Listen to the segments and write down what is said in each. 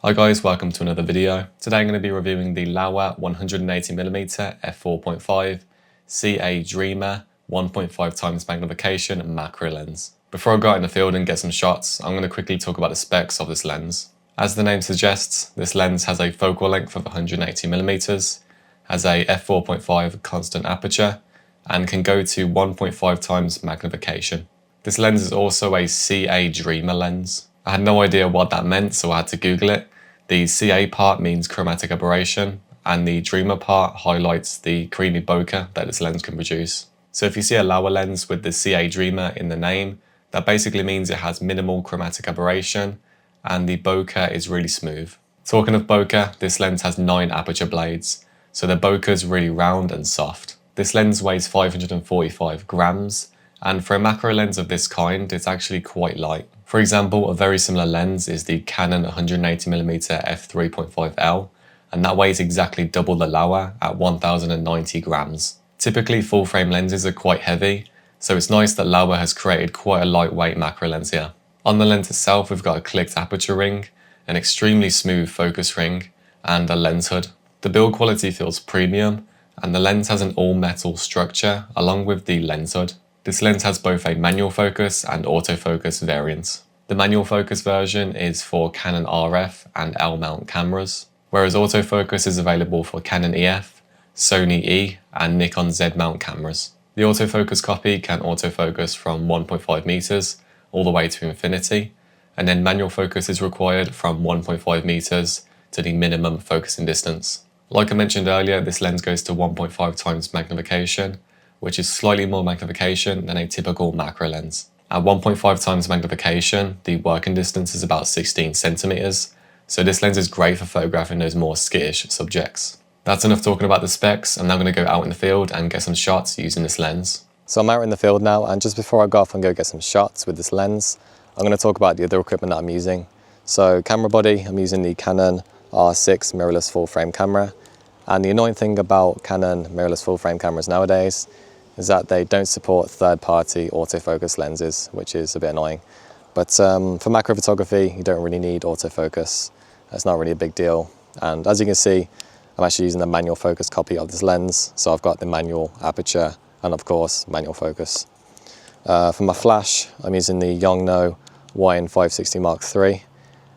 Hi guys, welcome to another video. Today I'm going to be reviewing the Laowa 180mm f4.5 CA Dreamer 1.5 times magnification macro lens. Before I go out in the field and get some shots, I'm going to quickly talk about the specs of this lens. As the name suggests, this lens has a focal length of 180mm, has a f4.5 constant aperture, and can go to 1.5 times magnification. This lens is also a CA Dreamer lens. I had no idea what that meant, so I had to Google it. The CA part means chromatic aberration, and the Dreamer part highlights the creamy bokeh that this lens can produce. So if you see a Laowa lens with the CA Dreamer in the name, that basically means it has minimal chromatic aberration, and the bokeh is really smooth. Talking of bokeh, this lens has 9 aperture blades, so the bokeh is really round and soft. This lens weighs 545 grams, and for a macro lens of this kind, it's actually quite light. For example, a very similar lens is the Canon 180mm f3.5L, and that weighs exactly double the Laowa at 1090 grams. Typically, full frame lenses are quite heavy, so it's nice that Laowa has created quite a lightweight macro lens here. On the lens itself, we've got a clicked aperture ring, an extremely smooth focus ring, and a lens hood. The build quality feels premium, and the lens has an all-metal structure along with the lens hood. This lens has both a manual focus and autofocus variants. The manual focus version is for Canon RF and L mount cameras, whereas autofocus is available for Canon EF, Sony E, and Nikon Z mount cameras. The autofocus copy can autofocus from 1.5 meters all the way to infinity, and then manual focus is required from 1.5 meters to the minimum focusing distance. Like I mentioned earlier, this lens goes to 1.5 times magnification, which is slightly more magnification than a typical macro lens. At 1.5 times magnification, the working distance is about 16 centimeters, so this lens is great for photographing those more skittish subjects. That's enough talking about the specs. I'm now going to go out in the field and get some shots using this lens. So I'm out in the field now, and just before I go off and go get some shots with this lens, I'm going to talk about the other equipment that I'm using. So camera body, I'm using the Canon R6 mirrorless full frame camera, and the annoying thing about Canon mirrorless full frame cameras nowadays is that they don't support third-party autofocus lenses, which is a bit annoying. But for macro photography, you don't really need autofocus. It's not really a big deal. And as you can see, I'm actually using the manual focus copy of this lens. So I've got the manual aperture and of course, manual focus. For my flash, I'm using the Yongnuo YN560 Mark III.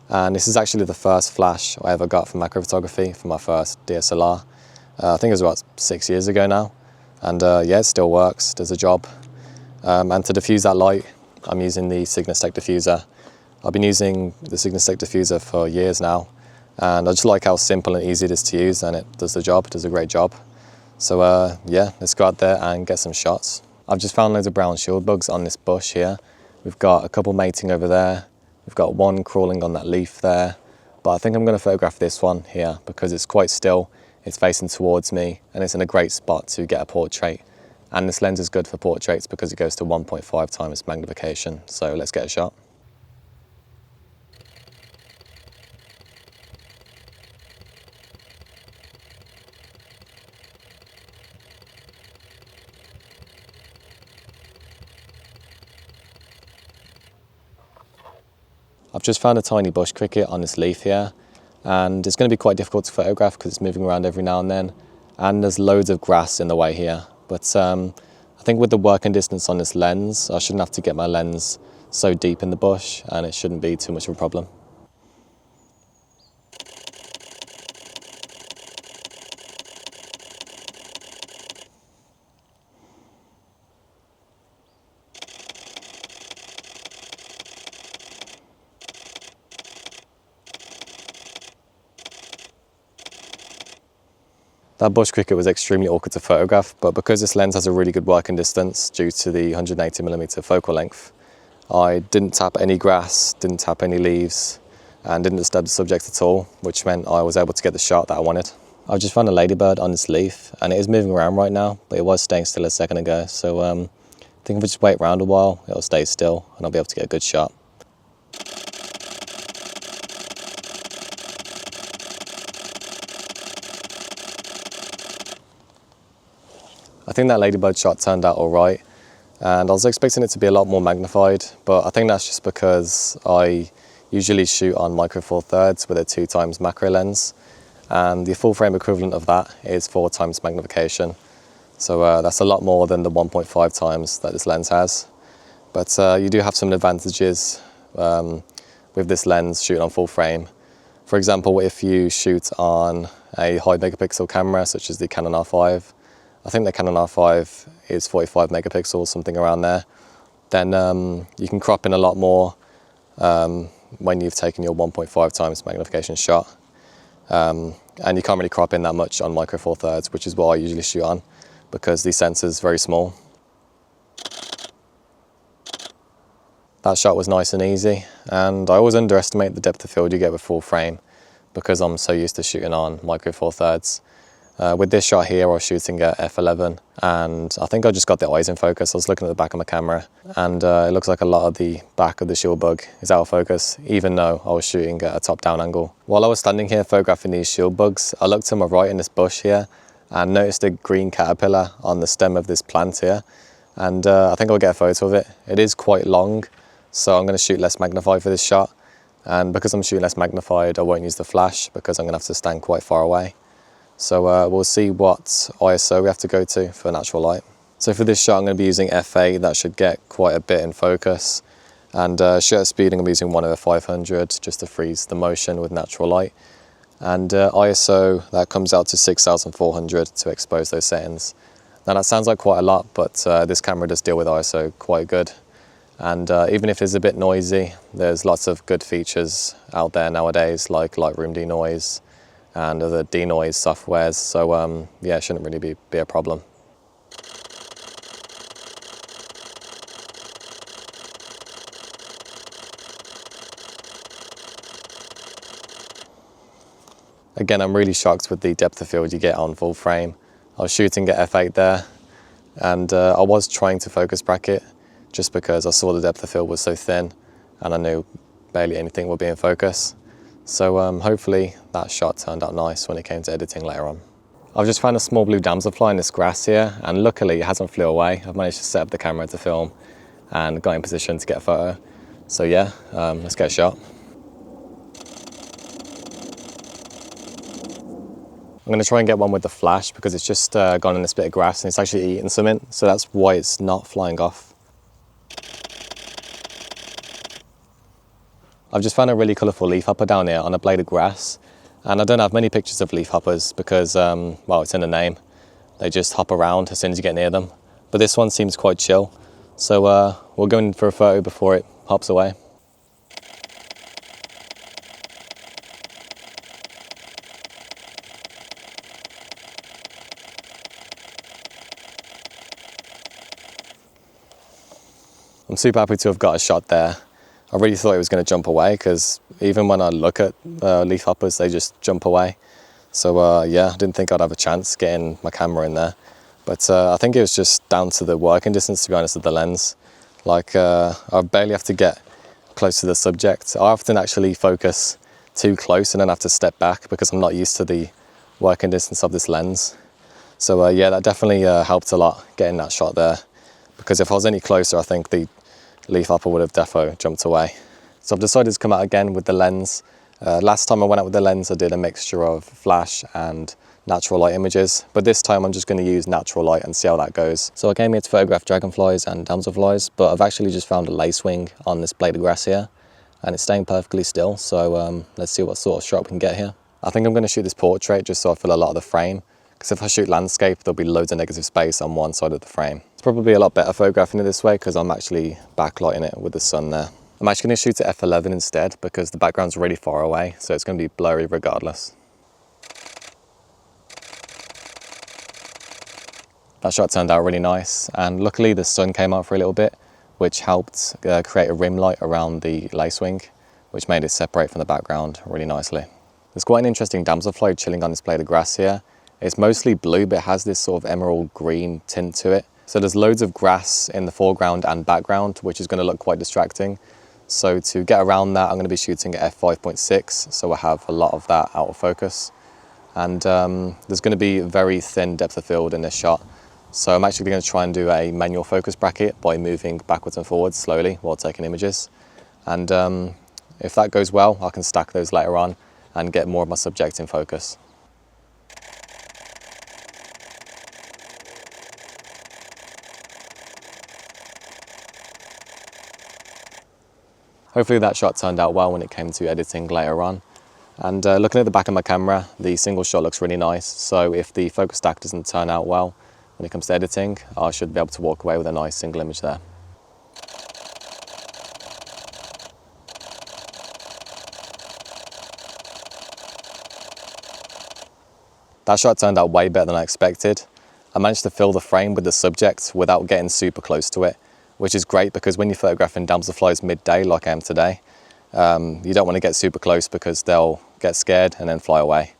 And this is actually the first flash I ever got for macro photography for my first DSLR. I think it was about 6 years ago now. And yeah, it still works, does the job. And to diffuse that light, I'm using the Cygnus-Tech diffuser. I've been using the Cygnus-Tech diffuser for years now, and I just like how simple and easy it is to use, and it does the job, it does a great job. So yeah, let's go out there and get some shots. I've just found loads of brown shield bugs on this bush here. We've got a couple mating over there. We've got one crawling on that leaf there. But I think I'm going to photograph this one here because it's quite still. It's facing towards me and it's in a great spot to get a portrait. And this lens is good for portraits because it goes to 1.5 times magnification. So let's get a shot. I've just found a tiny bush cricket on this leaf here, and it's going to be quite difficult to photograph because it's moving around every now and then, and there's loads of grass in the way here. But I think with the working distance on this lens, I shouldn't have to get my lens so deep in the bush, and it shouldn't be too much of a problem. That bush cricket was extremely awkward to photograph, but because this lens has a really good working distance due to the 180mm focal length, I didn't tap any grass, didn't tap any leaves, and didn't disturb the subject at all, which meant I was able to get the shot that I wanted. I've just found a ladybird on this leaf, and it is moving around right now, but it was staying still a second ago, so I think if I just wait around a while, it'll stay still, and I'll be able to get a good shot. I think that ladybird shot turned out all right, and I was expecting it to be a lot more magnified, but I think that's just because I usually shoot on micro four thirds with a 2x macro lens, and the full frame equivalent of that is 4x magnification. So that's a lot more than the 1.5 times that this lens has. But you do have some advantages with this lens shooting on full frame. For example, if you shoot on a high megapixel camera such as the Canon R5, I think the Canon R5 is 45 megapixels, something around there, then you can crop in a lot more when you've taken your 1.5 times magnification shot. And you can't really crop in that much on micro four thirds, which is what I usually shoot on because the sensor's very small. That shot was nice and easy, and I always underestimate the depth of field you get with full frame because I'm so used to shooting on micro four thirds. With this shot here, I was shooting at f11, and I think I just got the eyes in focus. I was looking at the back of my camera, and it looks like a lot of the back of the shield bug is out of focus, even though I was shooting at a top-down angle. While I was standing here photographing these shield bugs, I looked to my right in this bush here and noticed a green caterpillar on the stem of this plant here, and I think I'll get a photo of it. It is quite long, so I'm going to shoot less magnified for this shot, and because I'm shooting less magnified, I won't use the flash because I'm going to have to stand quite far away. So we'll see what ISO we have to go to for natural light. So for this shot I'm going to be using f8, that should get quite a bit in focus, and shutter speeding I'm using 1/500 just to freeze the motion with natural light, and ISO that comes out to 6400 to expose those settings. Now that sounds like quite a lot, but this camera does deal with ISO quite good. And even if it's a bit noisy, there's lots of good features out there nowadays like Lightroom denoise and other denoise softwares, so yeah, it shouldn't really be a problem. Again, I'm really shocked with the depth of field you get on full frame. I was shooting at f8 there, and I was trying to focus bracket just because I saw the depth of field was so thin and I knew barely anything would be in focus. So hopefully that shot turned out nice when it came to editing later on. I've just found a small blue damselfly in this grass here, and luckily it hasn't flew away. I've managed to set up the camera to film and got in position to get a photo. So yeah, let's get a shot. I'm going to try and get one with the flash because it's just gone in this bit of grass and it's actually eating something, so that's why it's not flying off. I've just found a really colourful leafhopper down here on a blade of grass, and I don't have many pictures of leafhoppers because, well, it's in the name. They just hop around as soon as you get near them. But this one seems quite chill, so we'll go in for a photo before it hops away. I'm super happy to have got a shot there. I really thought it was going to jump away because even when I look at leafhoppers, they just jump away. So yeah, I didn't think I'd have a chance getting my camera in there. But I think it was just down to the working distance, to be honest, of the lens. Like I barely have to get close to the subject. I often actually focus too close and then have to step back because I'm not used to the working distance of this lens. So yeah, that definitely helped a lot getting that shot there. Because if I was any closer, I think the leafhopper would have defo jumped away. So I've decided to come out again with the lens. Last time I went out with the lens, I did a mixture of flash and natural light images, but this time I'm just going to use natural light and see how that goes. So I came here to photograph dragonflies and damselflies, but I've actually just found a lacewing on this blade of grass here, and it's staying perfectly still, so let's see what sort of shot we can get here. I think I'm going to shoot this portrait just so I fill a lot of the frame, because if I shoot landscape, there'll be loads of negative space on one side of the frame. It's probably a lot better photographing it this way because I'm actually backlighting it with the sun there. I'm actually going to shoot at f11 instead because the background's really far away, so it's going to be blurry regardless. That shot turned out really nice, and luckily the sun came out for a little bit, which helped create a rim light around the lacewing, which made it separate from the background really nicely. There's quite an interesting damselfly chilling on this blade of grass here. It's mostly blue, but it has this sort of emerald green tint to it. So there's loads of grass in the foreground and background, which is going to look quite distracting. So to get around that, I'm going to be shooting at f5.6, so I have a lot of that out of focus. And there's going to be very thin depth of field in this shot. So I'm actually going to try and do a manual focus bracket by moving backwards and forwards slowly while taking images. And If that goes well, I can stack those later on and get more of my subject in focus. Hopefully that shot turned out well when it came to editing later on. And looking at the back of my camera, the single shot looks really nice. So if the focus stack doesn't turn out well when it comes to editing, I should be able to walk away with a nice single image there. That shot turned out way better than I expected. I managed to fill the frame with the subject without getting super close to it, which is great because when you're photographing damselflies midday like I am today, you don't want to get super close because they'll get scared and then fly away.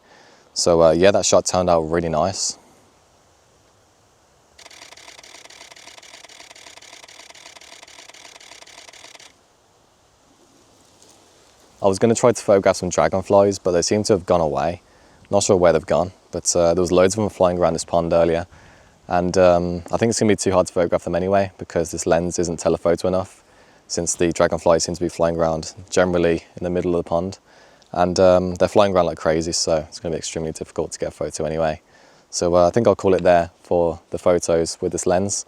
So yeah, that shot turned out really nice. I was going to try to photograph some dragonflies, but they seem to have gone away. Not sure where they've gone, but there was loads of them flying around this pond earlier. And I think it's going to be too hard to photograph them anyway because this lens isn't telephoto enough, since the dragonflies seem to be flying around generally in the middle of the pond. And they're flying around like crazy, so it's going to be extremely difficult to get a photo anyway. So I think I'll call it there for the photos with this lens,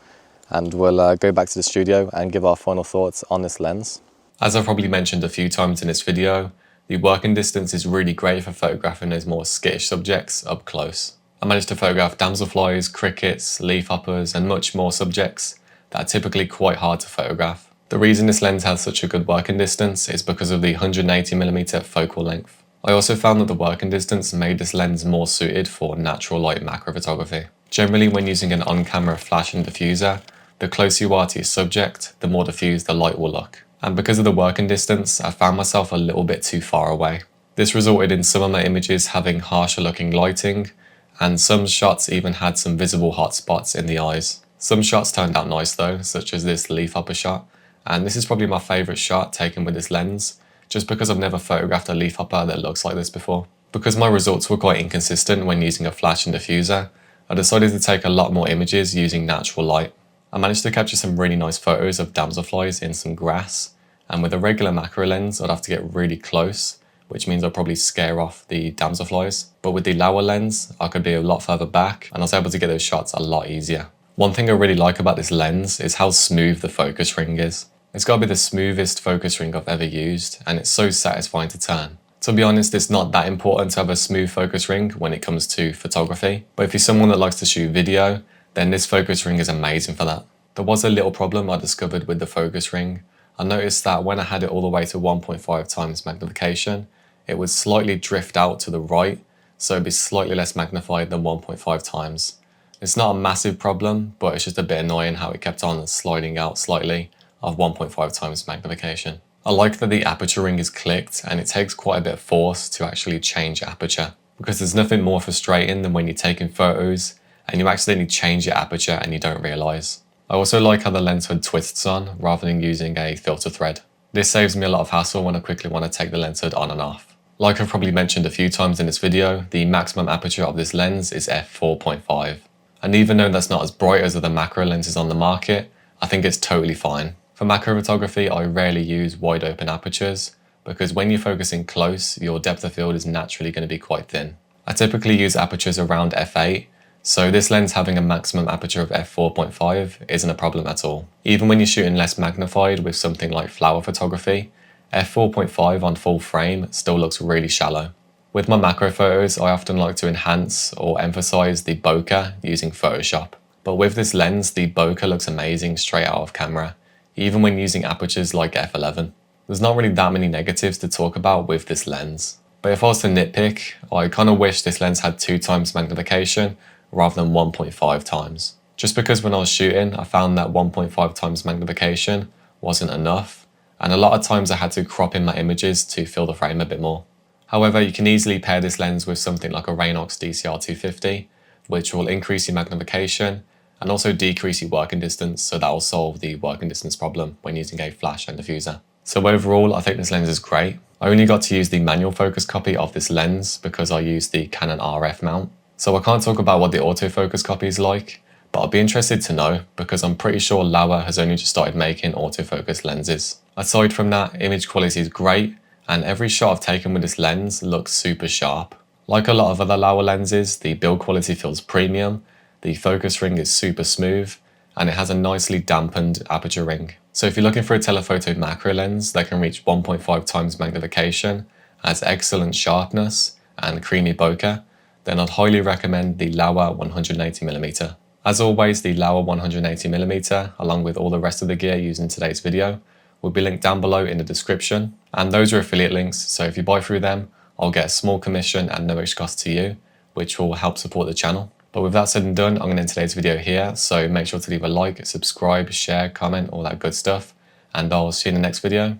and we'll go back to the studio and give our final thoughts on this lens. As I've probably mentioned a few times in this video, the working distance is really great for photographing those more skittish subjects up close. I managed to photograph damselflies, crickets, leafhoppers and much more subjects that are typically quite hard to photograph. The reason this lens has such a good working distance is because of the 180mm focal length. I also found that the working distance made this lens more suited for natural light macro photography. Generally, when using an on-camera flash and diffuser, the closer you are to your subject, the more diffused the light will look. And because of the working distance, I found myself a little bit too far away. This resulted in some of my images having harsher looking lighting, and some shots even had some visible hot spots in the eyes. Some shots turned out nice though, such as this leafhopper shot, and this is probably my favourite shot taken with this lens, just because I've never photographed a leafhopper that looks like this before. Because my results were quite inconsistent when using a flash and diffuser, I decided to take a lot more images using natural light. I managed to capture some really nice photos of damselflies in some grass, and with a regular macro lens I'd have to get really close, which means I'll probably scare off the damselflies. But with the Laowa lens, I could be a lot further back and I was able to get those shots a lot easier. One thing I really like about this lens is how smooth the focus ring is. It's got to be the smoothest focus ring I've ever used, and it's so satisfying to turn. To be honest, it's not that important to have a smooth focus ring when it comes to photography, but if you're someone that likes to shoot video, then this focus ring is amazing for that. There was a little problem I discovered with the focus ring. I noticed that when I had it all the way to 1.5 times magnification, it would slightly drift out to the right, so it'd be slightly less magnified than 1.5 times. It's not a massive problem, but it's just a bit annoying how it kept on sliding out slightly of 1.5 times magnification. I like that the aperture ring is clicked and it takes quite a bit of force to actually change aperture, because there's nothing more frustrating than when you're taking photos and you accidentally change your aperture and you don't realise. I also like how the lens hood twists on rather than using a filter thread. This saves me a lot of hassle when I quickly want to take the lens hood on and off. Like I've probably mentioned a few times in this video, the maximum aperture of this lens is f4.5. And even though that's not as bright as other macro lenses on the market, I think it's totally fine. For macro photography, I rarely use wide open apertures because when you're focusing close, your depth of field is naturally going to be quite thin. I typically use apertures around f8, so this lens having a maximum aperture of f4.5 isn't a problem at all. Even when you're shooting less magnified with something like flower photography, f4.5 on full frame still looks really shallow. With my macro photos, I often like to enhance or emphasize the bokeh using Photoshop. But with this lens, the bokeh looks amazing straight out of camera, even when using apertures like f11. There's not really that many negatives to talk about with this lens. But if I was to nitpick, I kind of wish this lens had 2 times magnification rather than 1.5 times. Just because when I was shooting, I found that 1.5 times magnification wasn't enough, and a lot of times I had to crop in my images to fill the frame a bit more. However, you can easily pair this lens with something like a Raynox DCR250, which will increase your magnification and also decrease your working distance, so that will solve the working distance problem when using a flash and diffuser. So overall, I think this lens is great. I only got to use the manual focus copy of this lens because I used the Canon RF mount. So I can't talk about what the autofocus copy is like, but I'd be interested to know because I'm pretty sure Laowa has only just started making autofocus lenses. Aside from that, image quality is great and every shot I've taken with this lens looks super sharp. Like a lot of other Laowa lenses, the build quality feels premium, the focus ring is super smooth, and it has a nicely dampened aperture ring. So if you're looking for a telephoto macro lens that can reach 1.5 times magnification, has excellent sharpness and creamy bokeh, then I'd highly recommend the Laowa 180mm. As always, the Laowa 180mm, along with all the rest of the gear used in today's video, will be linked down below in the description, and those are affiliate links, so if you buy through them, I'll get a small commission at no extra cost to you, which will help support the channel. But with that said and done, I'm going to end today's video here, so make sure to leave a like, subscribe, share, comment, all that good stuff, and I'll see you in the next video.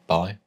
Bye.